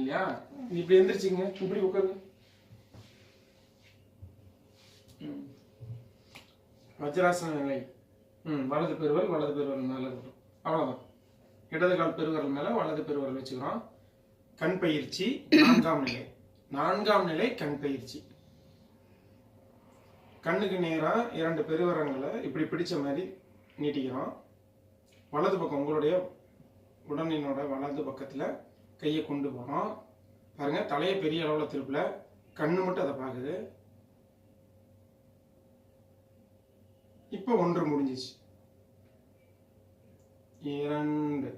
இல்லையா? இப்படி எந்திரிச்சிங்க, இப்படி உட்காருங்க. வஜ்ராசன நிலை. வலது பெருவரல் மேல இருக்கட்டும். அவ்வளவுதான். இடது கால் பெருவரல் மேல வலது பெருவரல் வச்சுக்கிறோம். கண் பயிற்சி 4ஆம் நிலை. 4ஆம் நிலை கண் பயிற்சி. கண்ணுக்கு நேரா 2 பெருவரங்களை இப்படி பிடிச்ச மாதிரி நீட்டிக்கிறோம். வலது பக்கம் உங்களுடைய உடலினோட வலது பக்கத்துல கையை கொண்டு போறோம். பாருங்க, தலையை பெரிய அளவுல திருப்பல, கண்ணு மட்டும் அதை பாக்குது. இப்ப 1 முடிஞ்சிச்சு. 2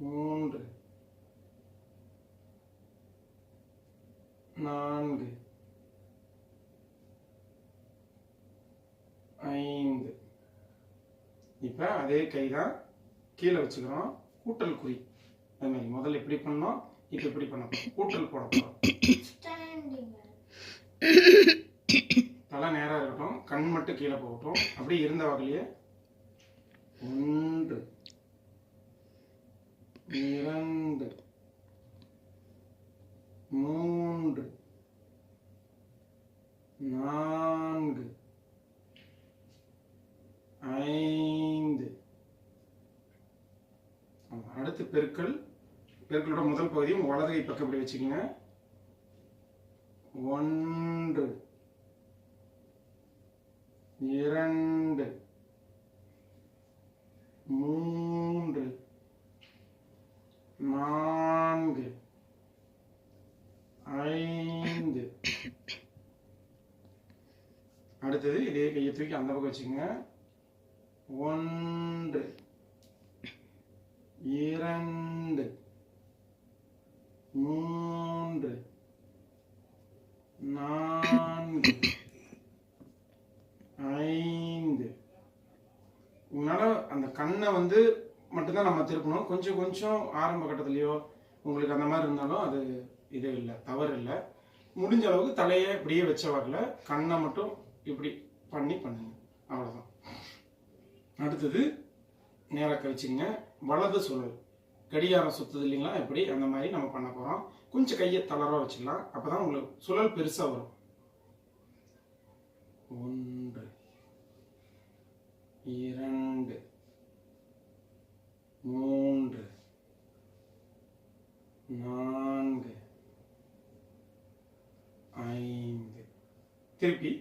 3 4 5. இப்ப அதே கைதான் கீழே வச்சுக்கிறோம். கூட்டல் குறி. அதே மாதிரி முதல்ல இப்படி பண்ணோம், இப்ப இப்படி பண்ண போறோம். கூட்டல் போட போறோம். தலை நேரா இருக்கட்டும், கண் மட்டும் கீழே போகட்டும். அப்படி இருந்த வகையிலேயே 1 2 3 4 5. அடுத்து பெருக்களோட முதல் பகுதியும் வலது கை பக்கம் இப்படி வச்சுக்கோங்க. 1 2 3 4 5. அடுத்தது இதே கையை தூக்கி அந்த பக்கம் வச்சுக்கோங்க. 1 2 3 4 5. உங்களால அந்த கண்ணை மட்டும்தான் நம்ம திருப்பணும். கொஞ்சம் கொஞ்சம் ஆரம்ப கட்டத்திலயோ உங்களுக்கு அந்த மாதிரி இருந்தாலும் அது இது இல்லை, தவறு இல்லை. முடிஞ்ச அளவுக்கு தலையை இப்படியே வச்ச வாக்கில் கண்ணை மட்டும் இப்படி பண்ணுங்க. அவ்வளோதான். அடுத்தது நேராக கழிச்சுங்க. வலது சுழல். கடிகாரம் சுத்துது இல்லைங்களா, இப்படி அந்த மாதிரி நம்ம பண்ண போகிறோம். கொஞ்சம் கையை தளர்வா வச்சுக்கலாம். அப்போ தான் உங்களுக்கு சுழல் பெருசாக வரும். 1 2 3 4 5. திருப்பி